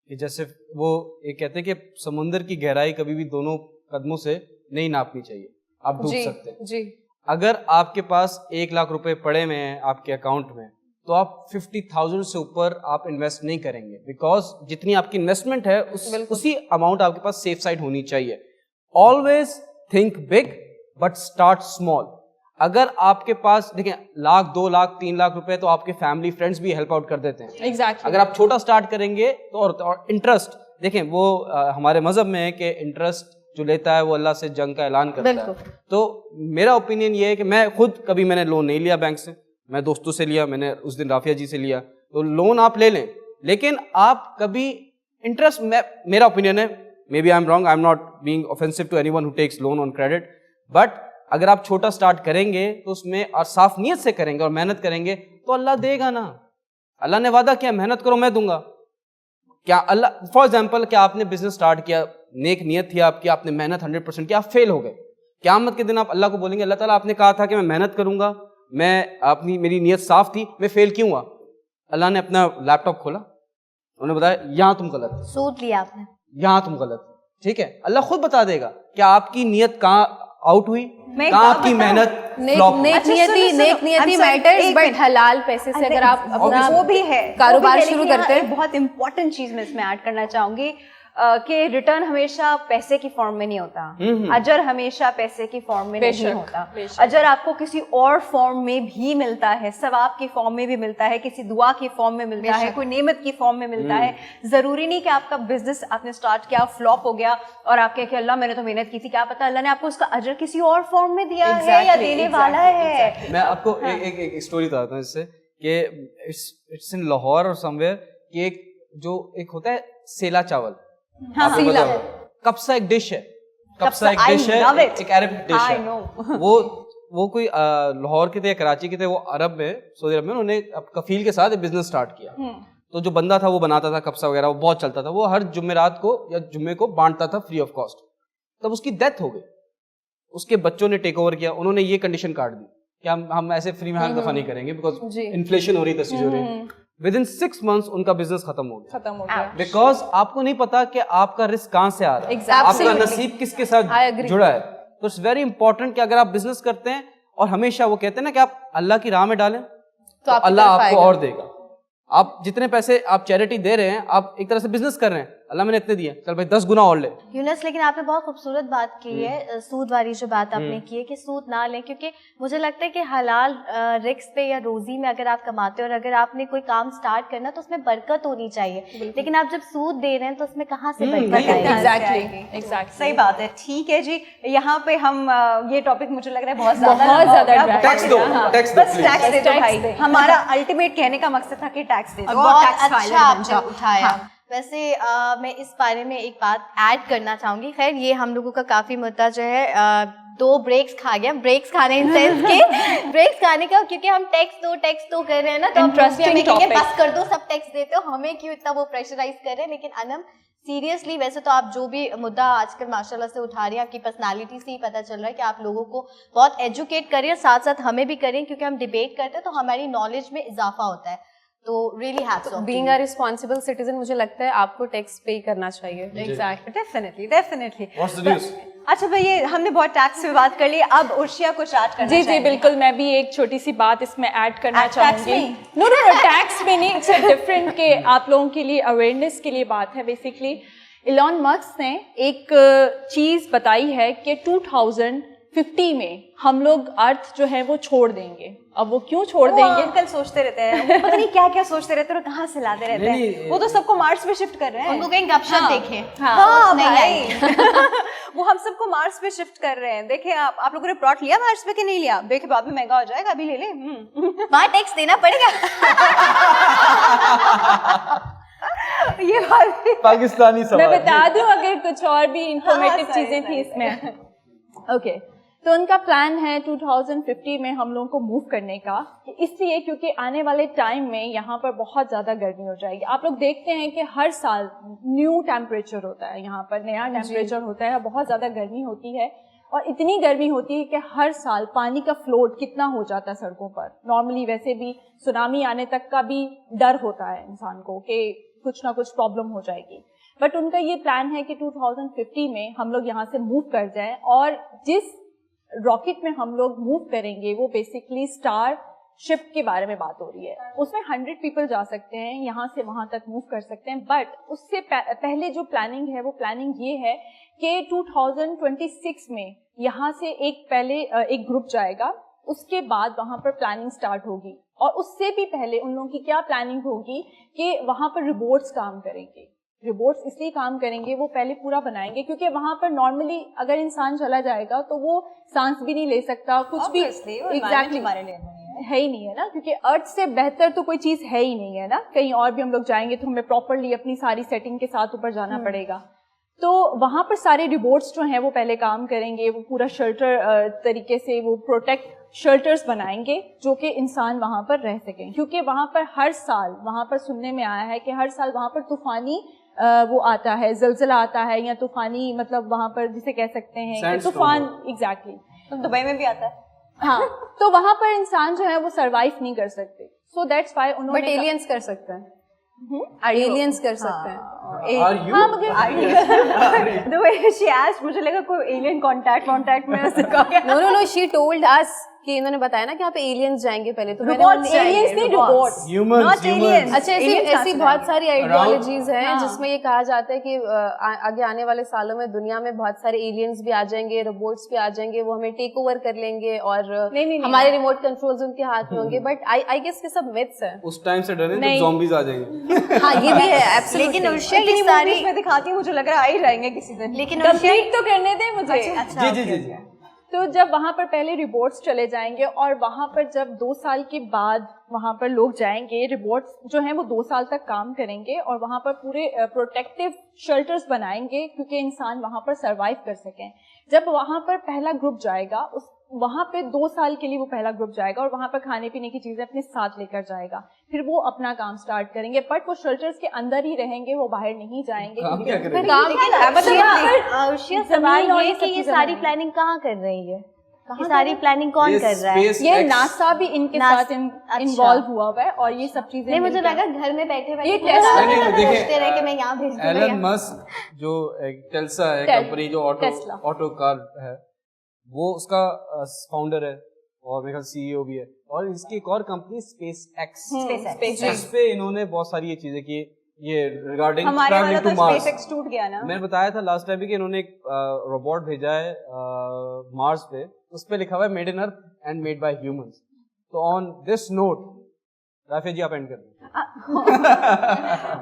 Speaker 4: کہ جیسے وہ یہ کہتے ہیں کہ سمندر کی گہرائی کبھی بھی دونوں قدموں سے نہیں ناپنی چاہیے, آپ ڈوب سکتے ہیں.
Speaker 2: جی,
Speaker 4: اگر آپ کے پاس 1 لاکھ روپے پڑے ہوئے ہیں آپ کے اکاؤنٹ میں, تو آپ 50,000 سے اوپر آپ انویسٹ نہیں کریں گے, بیکاز جتنی آپ کی انویسٹمنٹ ہے اسی اماؤنٹ آپ کے پاس سیف سائڈ ہونی چاہیے. Always think big but start small. اگر آپ کے پاس دیکھیں 1 لاکھ 2 لاکھ 3 لاکھ روپے تو آپ کے فیملی فرینڈس بھی ہیلپ آؤٹ کر دیتے ہیں. اگر آپ چھوٹا اسٹارٹ کریں گے تو, اور انٹرسٹ دیکھیں وہ ہمارے مذہب میں ہے کہ انٹرسٹ جو لیتا ہے وہ اللہ سے جنگ کا اعلان کرتا ہے. تو میرا اوپینین یہ ہے کہ میں نے لون نہیں لیا بینک سے, میں دوستوں سے لیا, میں نے اس دن رافیہ جی سے لیا. تو لون آپ لے لیں, لیکن آپ کبھی انٹرسٹ, میرا اوپینین ہے, maybe I am wrong, I am not being offensive to anyone who takes loan on credit, but اگر آپ چھوٹا اسٹارٹ کریں گے تو اس میں اور صاف نیت سے کریں گے اور محنت کریں گے تو اللہ دے گا نا. اللہ نے وعدہ کیا, محنت کرو میں دوں گا. کیا اللہ فار ایگزامپل کیا آپ نے بزنس اسٹارٹ کیا, نیک نیت تھی آپ کی, آپ نے محنت 100% کیا, آپ فیل ہو گئے, قیامت کے دن آپ اللہ کو بولیں گے اللہ تعالیٰ آپ نے کہا تھا کہ میں محنت کروں گا, میں اپنی میری نیت صاف تھی, میں فیل کیوں ہوا؟ اللہ نے اپنا لیپ ٹاپ کھولا, انہوں نے بتایا یہاں تم غلط,
Speaker 5: سود لیا آپ نے,
Speaker 4: یہاں تم غلط, ٹھیک ہے. اللہ خود بتا دے گا کہ آپ کی نیت کہاں آؤٹ ہوئی, کہاں آپ کی محنت flop ہوئی.
Speaker 2: نیک نیتی میٹرز, بٹ حلال پیسے سے اگر آپ اپنا
Speaker 1: وہ بھی ہے
Speaker 2: کاروبار شروع کرتے ہیں.
Speaker 1: بہت امپورٹنٹ چیز میں اس میں ایڈ کرنا چاہوں گی کہ ریٹرن ہمیشہ پیسے کی فارم میں نہیں ہوتا, اجر ہمیشہ پیسے کی فارم میں نہیں ہوتا. اجر آپ کو کسی اور فارم میں بھی ملتا ہے, ثواب کی فارم میں بھی ملتا ہے, کسی دعا کی فارم میں ملتا ہے, کوئی نعمت کی فارم میں ملتا ہے. ضروری نہیں کہ آپ کا بزنس آپ نے اسٹارٹ کیا, فلاپ ہو گیا اور آپ کہہ کہ اللہ میں نے تو محنت کی تھی, کیا پتا اللہ نے آپ کو اس کا اجر کسی اور فارم میں دیا ہے یا دینے والا ہے.
Speaker 4: میں آپ کو ایک اسٹوری بتاتا ہوں اس سے کہ اٹس ان لاہور اور سم ویئر, کہ ایک ہوتا ہے سیلا چاول, کپسا ایک ڈش ہے, کپسا ایک ڈش ہے, ایک عرب ڈش ہے. وہ کوئی لاہور کے تھے یا کراچی کے تھے, وہ عرب میں, سعودی عرب میں, انہوں نے کفیل کے ساتھ بزنس اسٹارٹ کیا. تو جو بندہ تھا وہ بناتا تھا کپسا وغیرہ, وہ بہت چلتا تھا, وہ ہر جمعرات کو یا جمعے کو بانٹتا تھا فری آف کاسٹ. تب اس کی ڈیتھ ہو گئی, اس کے بچوں نے ٹیک اوور کیا, انہوں نے یہ کنڈیشن کاٹ دی کہ ہم ایسے فری میں ہر دفعہ نہیں کریں گے, بیکاز انفلیشن ہو رہی ہے, تشویش ہو رہی ہے. Within 6 months ان کا بزنس ختم ہو گیا, بیکاز آپ کو نہیں پتا کہ آپ کا رسک کہاں سے آ رہا ہے, آپ کا نصیب کس کے ساتھ جڑا ہے. تو اٹس ویری امپورٹنٹ کہ اگر آپ بزنس کرتے ہیں, اور ہمیشہ وہ کہتے ہیں نا کہ آپ اللہ کی راہ میں ڈالیں تو اللہ آپ کو اور دے گا. آپ جتنے پیسے آپ چیریٹی دے رہے ہیں, آپ ایک طرح سے بزنس کر رہے ہیں, اللہ میں نے اتنے دیے, چل بھائی 10 گنا اور لے.
Speaker 5: یونس, لیکن آپ نے بہت خوبصورت بات کی ہے, سود والی جو بات آپ نے کی ہے کہ سود نہ لیں, کیونکہ مجھے لگتا ہے کہ حلال رزق پہ یا روزی میں اگر آپ کماتے ہیں اور اگر آپ نے کوئی کام سٹارٹ کرنا تو اس میں برکت ہونی چاہیے, لیکن آپ جب سود دے رہے ہیں تو اس میں کہاں سے برکت آئے گی؟
Speaker 3: ایگزیکٹلی
Speaker 1: صحیح بات ہے. ٹھیک ہے جی, یہاں پہ ہم یہ ٹاپک مجھے لگ رہا ہے بہت زیادہ
Speaker 4: ٹیکس دو, ٹیکس دو,
Speaker 1: ٹیکس دے دو بھائی. ہمارا الٹیمیٹ کہنے کا مقصد تھا کہ ٹیکس دے دو,
Speaker 5: اچھا آپ نے اٹھایا. ویسے میں اس بارے میں ایک بات ایڈ کرنا چاہوں گی. خیر یہ ہم لوگوں کا کافی مدعا جو ہے 2 بریکس کھا گیا, بریکس کھانے ان سینس کے بریکس کھانے کا, کیونکہ ہم ٹیکس دو کر رہے ہیں نا, تو ہمیں کہیں بس کر دو, سب ٹیکس دیتے ہو, ہمیں کیوں اتنا وہ پریشرائز کر رہے ہیں. لیکن انم سیریسلی ویسے تو آپ جو بھی مدعا آج کل ماشاء اللہ سے اٹھا رہی ہیں, آپ کی پرسنالٹی سے ہی پتہ چل رہا ہے کہ آپ لوگوں کو بہت ایجوکیٹ کر رہی ہیں, ساتھ ساتھ ہمیں بھی کریں, کیونکہ ہم ڈبیٹ کرتے ہیں تو ہماری نالج میں اضافہ ہوتا ہے. تو really hats off.
Speaker 2: Being a responsible citizen, مجھے لگتا ہے آپ کو ٹیکس پے کرنا چاہیے.
Speaker 1: Exactly, definitely. اچھا بھائی, یہ ہم نے بہت ٹیکس پہ بات کر لی, اب ارشیا کچھ ایڈ کرنا
Speaker 3: جی بالکل, میں بھی ایک چھوٹی سی بات اس میں ایڈ کرنا چاہوں گی. نو ٹیکس میں نہیں, اٹس ڈفرینٹ, کہ آپ لوگوں کے لیے اویئرنیس کے لیے بات ہے. بیسکلی ایلون مسک نے ایک چیز بتائی ہے کہ 2050 میں ہم لوگ ارتھ جو ہے وہ چھوڑ دیں گے. اب وہ کیوں چھوڑ دیں گے,
Speaker 1: کل سوچتے رہتے ہیں, پتہ نہیں کیا کیا سوچتے رہتے ہیں اور کہاں سے لاتے رہتے ہیں. وہ تو سب کو مارس پہ شفٹ کر رہے ہیں,
Speaker 5: ان کو کہیں گپ شپ دیکھیں.
Speaker 1: ہاں بھائی, وہ ہم سب کو مارس پہ شفٹ کر رہے ہیں. دیکھیں آپ لوگوں نے پلاٹ لیا مارس پہ کہ نہیں لیا, دیکھیں بعد میں مہنگا ہو جائے گا, ابھی لے لیں,
Speaker 5: وہاں ٹیکس دینا پڑے گا.
Speaker 1: یہ بات
Speaker 4: پاکستانی سوال.
Speaker 3: میں بتا دوں اگر کچھ اور بھی انفارمیٹیو چیزیں تھیں اس میں. اوکے, تو ان کا پلان ہے 2050 میں ہم لوگوں کو موو کرنے کا, اس لیے کیونکہ آنے والے ٹائم میں یہاں پر بہت زیادہ گرمی ہو جائے گی. آپ لوگ دیکھتے ہیں کہ ہر سال نیو ٹیمپریچر ہوتا ہے, یہاں پر نیا ٹیمپریچر ہوتا ہے, بہت زیادہ گرمی ہوتی ہے, اور اتنی گرمی ہوتی ہے کہ ہر سال پانی کا فلوٹ کتنا ہو جاتا ہے سڑکوں پر. نارملی ویسے بھی سونامی آنے تک کا بھی ڈر ہوتا ہے انسان کو کہ کچھ نہ کچھ پرابلم ہو جائے گی. بٹ ان کا یہ پلان ہے کہ 2050 میں ہم لوگ یہاں سے موو کر جائیں, اور جس راکٹ میں ہم لوگ موو کریں گے وہ بیسکلی اسٹار شپ کے بارے میں بات ہو رہی ہے. اس میں 100 پیپل جا سکتے ہیں, یہاں سے وہاں تک موو کر سکتے ہیں. بٹ اس سے پہلے جو پلاننگ ہے وہ پلاننگ یہ ہے کہ 2026 میں یہاں سے ایک گروپ جائے گا, اس کے بعد وہاں پر پلاننگ سٹارٹ ہوگی. اور اس سے بھی پہلے ان لوگوں کی کیا پلاننگ ہوگی کہ وہاں پر روبوٹس کام کریں گے. روبوٹس اس لیے کام کریں گے, وہ پہلے پورا بنائیں گے, کیونکہ وہاں پر نارملی اگر انسان چلا جائے گا تو وہ سانس بھی نہیں لے سکتا, کچھ بھی ایگزیکٹلی ہے ہی نہیں ہے نا, کیونکہ ارتھ سے بہتر تو کوئی چیز ہے ہی نہیں ہے نا. کہیں اور بھی ہم لوگ جائیں گے تو ہمیں پراپرلی اپنی ساری سیٹنگ کے ساتھ اوپر جانا پڑے گا. تو وہاں پر سارے روبوٹس جو ہیں وہ پہلے کام کریں گے, وہ پورا شیلٹر طریقے سے وہ پروٹیکٹ شیلٹرز بنائیں گے جو کہ انسان وہاں پر رہ سکیں. کیونکہ وہاں پر ہر سال, وہاں پر سننے میں آیا ہے کہ ہر سال وہاں پر طوفانی وہ آتا ہے, زلزلہ آتا ہے, یا طوفانی مطلب وہاں پر جسے کہہ سکتے ہیں کہ طوفان. ایگزیکٹلی.
Speaker 1: دبئی میں بھی آتا ہے.
Speaker 3: हाँ, तो वहां पर इंसान जो है वो सरवाइव नहीं कर सकते, सो दैट्स व्हाई
Speaker 2: बट
Speaker 3: उन्होंने
Speaker 2: एलियंस कर सकते हैं, एलियंस कर सकते हैं.
Speaker 4: Are you?
Speaker 3: हाँ, मगर
Speaker 1: The way she asked, मुझे लगा कोई एलियन कांटेक्ट में ऐसे कहा क्या?
Speaker 2: No no no, she told us कि इन्होंने बताया ना कि यहाँ पे एलियंस जाएंगे पहले, तो मैंने
Speaker 1: Robots
Speaker 2: उन्हें-
Speaker 3: aliens नहीं, robots.
Speaker 4: Humans,
Speaker 1: Not aliens.
Speaker 2: अच्छा, ऐसी
Speaker 1: Aliens कहाँ
Speaker 2: ऐसी
Speaker 1: से
Speaker 2: बहुत
Speaker 1: लाए?
Speaker 2: सारी आइडियोलॉजीज हैं
Speaker 3: हाँ.
Speaker 2: जिसमें ये कहा जाता है कि आगे आने वाले सालों में दुनिया में बहुत सारे एलियंस भी आ जाएंगे, रोबोट्स भी आ जाएंगे, वो हमें टेक ओवर कर लेंगे और
Speaker 3: नहीं.
Speaker 2: हमारे रिमोट कंट्रोल्स उनके हाथ में होंगे. बट आई गेस ये सब मिथ्स है.
Speaker 4: उस टाइम से डरे जब
Speaker 3: नहीं.
Speaker 4: zombies आ जाएंगे.
Speaker 2: हाँ, ये भी है एब्सोल्युटली.
Speaker 5: लेकिन उर्शिया
Speaker 1: इतनी
Speaker 5: की सारी
Speaker 1: movies में दिखाती हूँ, मुझे लग रहा है आ ही जाएंगे किसी दिन.
Speaker 5: लेकिन उर्शिया
Speaker 3: कंप्लीट तो करने दे मुझे.
Speaker 4: जी जी जी जी.
Speaker 3: तो जब वहां पर पहले रिबोट्स चले जाएंगे और वहां पर जब 2 साल के बाद वहां पर लोग जाएंगे, रिबोट्स जो हैं वो 2 साल तक काम करेंगे और वहां पर पूरे प्रोटेक्टिव शेल्टर्स बनाएंगे क्योंकि इंसान वहां पर सरवाइव कर सकें. जब वहां पर पहला ग्रुप जाएगा, उस वहां पे 2 साल के लिए वो पहला ग्रुप जाएगा और वहां पर खाने पीने की चीजें अपने साथ लेकर जाएगा. फिर वो अपना काम स्टार्ट करेंगे, बट वो शेल्टर्स के अंदर ही रहेंगे, वो बाहर नहीं जाएंगे.
Speaker 4: काम क्या करेंगे?
Speaker 2: काम
Speaker 5: उर्शिया
Speaker 3: सवाल
Speaker 5: सवाल
Speaker 3: और
Speaker 5: ये
Speaker 3: ये
Speaker 5: कि
Speaker 3: सब
Speaker 5: ये
Speaker 3: चीजें
Speaker 5: सारी
Speaker 3: बनाएंगे.
Speaker 5: प्लानिंग कहाँ कर रही है? ये सारी प्लानिंग कौन कर रहा है?
Speaker 3: ये नासा भी इनके साथ इन्वॉल्व हुआ हुआ है और ये सब चीजें
Speaker 5: नहीं, मुझे
Speaker 3: मिलकर-
Speaker 5: लगा घर में बैठे बैठे
Speaker 3: ये
Speaker 5: पूरा
Speaker 3: टेस्ला-
Speaker 4: नहीं, नहीं, देखिए,
Speaker 5: सोचते रहे कि मैं यहाँ भेज दूंगा
Speaker 4: एलन
Speaker 5: यहाँ।
Speaker 4: मस्क जो एक टेल्सा है कंपनी जो
Speaker 3: टेस्ला।
Speaker 4: ऑटो कार है, वो उसका फाउंडर है और मेरे ख्याल सीईओ भी है. और इसकी एक और कंपनी स्पेस एक्स, जिस पे इन्होंने बहुत सारी ये चीजें की, ये रिगार्डिंग
Speaker 1: हमारे वाला
Speaker 4: ट्रैवलिंग
Speaker 1: तो
Speaker 4: टू मार्स.
Speaker 1: SpaceX टूट गया ना.
Speaker 4: मैंने बताया था लास्ट टाइम भी कि इन्होंने एक रोबोट भेजा है मार्स पे, उस पे लिखा हुआ है made in earth and made by humans. तो ऑन दिस नोट राफिया जी आप एंड कर दें.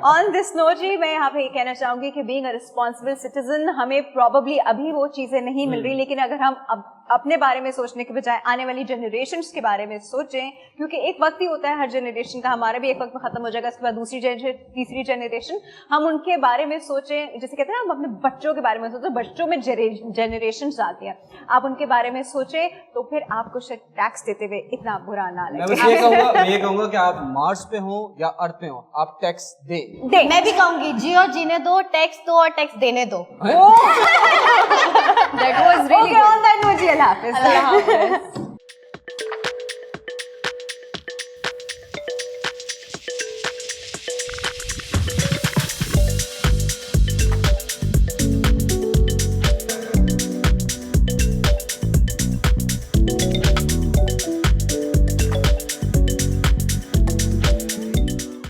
Speaker 1: ऑन दिस नोट जी मैं यहाँ पे ये कहना चाहूंगी कि बीइंग अ रिस्पॉन्सिबल सिटीजन हमें प्रॉबेबली अभी वो चीजें नहीं मिल रही, लेकिन अगर हम अब अपने बारे में सोचने के बजाय आने वाली जनरेशन्स के बारे में सोचें, क्योंकि एक वक्त ही होता है हर जनरेशन का, हमारा भी एक वक्त में खत्म हो जाएगा, उसके बाद दूसरी जनरेशन, तीसरी जनरेशन, हम उनके बारे में सोचें. जैसे कहते हैं ना, हम अपने बच्चों के बारे में सोचें, बच्चों में जनरेशन आती हैं, आप उनके बारे में सोचें तो फिर आपको शायद टैक्स देते हुए इतना बुरा ना
Speaker 4: मैं
Speaker 1: लगे.
Speaker 4: बस ये कहूंगा कि आप मार्स पे हो या अर्थ पे हो, आप टैक्स दे.
Speaker 5: मैं भी कहूंगी जियो जीने दो, टैक्स दो और टैक्स देने दो.
Speaker 2: That was really
Speaker 1: Okay, on that note, जी, अल्लाह हाफिज.